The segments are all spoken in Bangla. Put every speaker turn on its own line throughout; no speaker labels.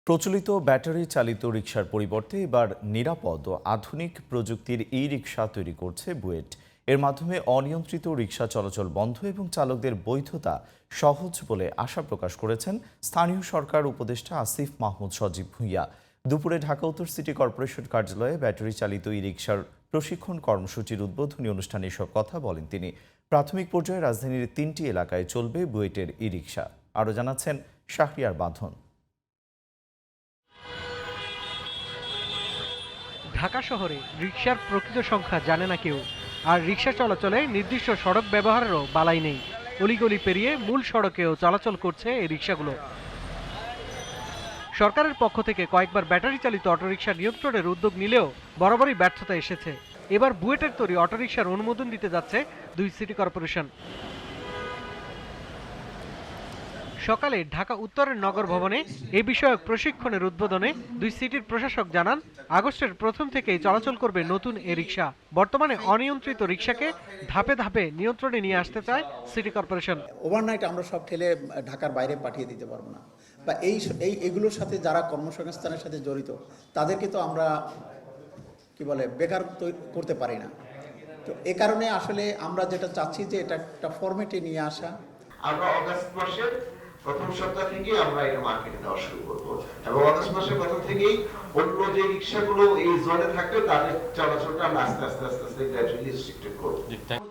প্রচলিত ব্যাটারি চালিত রিকশার পরিবর্তে এবার নিরাপদ ও আধুনিক প্রযুক্তির ই-রিকশা তৈরি করছে বুয়েট। এর মাধ্যমে অনিয়ন্ত্রিত রিকশা চলাচল বন্ধ এবং চালকদের বৈধতা সহজ বলে আশা প্রকাশ করেছেন স্থানীয় সরকার উপদেষ্টা আসিফ মাহমুদ সজীব ভুঁইয়া। দুপুরে ঢাকা উত্তর সিটি কর্পোরেশন কার্যালয়ে ব্যাটারি চালিত ই-রিকশার প্রশিক্ষণ কর্মসূচির উদ্বোধনী অনুষ্ঠানে এসব কথা বলেন তিনি। প্রাথমিক পর্যায়ে রাজধানীর ৩টি এলাকায় চলবে বুয়েটের ই-রিকশা। আরও জানাচ্ছেন শাহরিয়ার বাঁধন।
ঢাকা শহরে রিকশার প্রকৃত সংখ্যা জানে না কেউ, আর রিকশা চলাচলে নির্দিষ্ট সড়ক ব্যবহারেরও বালাই নেই। অলিগলি পেরিয়ে মূল সড়কেও চলাচল করছে এই রিকশাগুলো। সরকারের পক্ষ থেকে কয়েকবার ব্যাটারি চালিত অটোরিকশা নিয়ন্ত্রণের উদ্যোগ নিলেও বরাবরই ব্যর্থতা এসেছে। এবার বুয়েটের তৈরি অটোরিকশার অনুমোদন দিতে যাচ্ছে ২ সিটি কর্পোরেশন। সকালে ঢাকা উত্তরের নগর ভবনে এ বিষয়ক প্রশিক্ষণের উদ্বোধনে ২ সিটির প্রশাসক জানান, আগস্টের প্রথম থেকেই চলাচল করবে নতুন এ রিকশা। বর্তমানে অনিয়ন্ত্রিত রিকশাকে ধাপে ধাপে নিয়ন্ত্রণে নিয়ে আসতে চায় সিটি কর্পোরেশন।
ওভারনাইট আমরা সব ঠেলে ঢাকার বাইরে পাঠিয়ে দিতে পারবো না, বা এগুলোর সাথে যারা কর্মসংস্থানের সাথে জড়িত তাদেরকে তো আমরা বেকার করতে পারি না। তো এ কারণে আসলে আমরা যেটা চাচ্ছি যে এটা একটা ফরম্যাটে নিয়ে আসা।
আমরা অগাস্ট মাসের প্রথম সপ্তাহ থেকে আমরা এটা মার্কেটে দেওয়া শুরু করব, এবং অগাস্ট মাসের প্রথম থেকেই অন্য যে রিক্সাগুলো এই জোনে থাকবে তাদের চলাচলটা আমরা আস্তে আস্তে গ্র্যাজুয়ালি রেস্ট্রিক্টেড করব।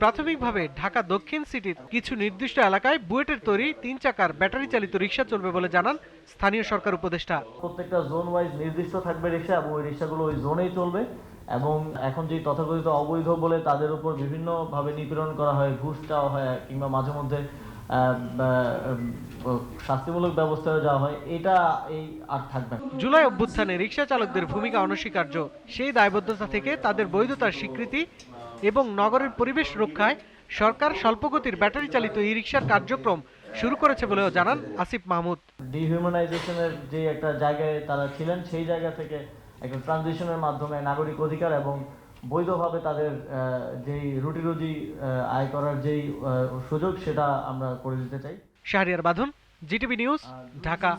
প্রাথমিকভাবে ঢাকা দক্ষিণ সিটির কিছু নির্দিষ্ট এলাকায় বুয়েটের তৈরি ৩ চাকার ব্যাটারি চালিত রিকশা চলবে বলে জানান স্থানীয় সরকার উপদেষ্টা।
প্রত্যেকটা জোন ওয়াইজ নির্দিষ্ট থাকবে রিকশা, এবং ওই রিকশাগুলো ওই জোনেই চলবে। এবং এখন যে তথাকথিত অবৈধ বলে তাদের উপর বিভিন্নভাবে নিপীড়ন করা হয়, ঘুষ চাওয়া হয়, কিংবা মাঝে মধ্যে শাস্তিমূলক ব্যবস্থা যাওয়া হয়, এটা আর থাকবে না।
জুলাই অভ্যুত্থানে রিকশা চালকদের ভূমিকা অনস্বীকার্য। সেই দায়বদ্ধতা থেকে তাদের বৈধতার স্বীকৃতি এবং নগরের পরিবেশ রক্ষায় সরকার স্বল্পগতির ব্যাটারি চালিত ই রিকশার কার্যক্রম শুরু করেছে বলেও জানান আসিফ মাহমুদ।
ডিহিউম্যানাইজেশনের যে একটা জায়গায় তারা ছিলেন, সেই জায়গা থেকে একটা ট্রানজিশনের মাধ্যমে নাগরিক অধিকার এবং বৈধভাবে তাদের যেই রুটি রুজি আয় করার যেই সুযোগ, সেটা আমরা করে দিতে চাই।
শাহরিয়ার বাঁধন, জিটিভি নিউজ, ঢাকা।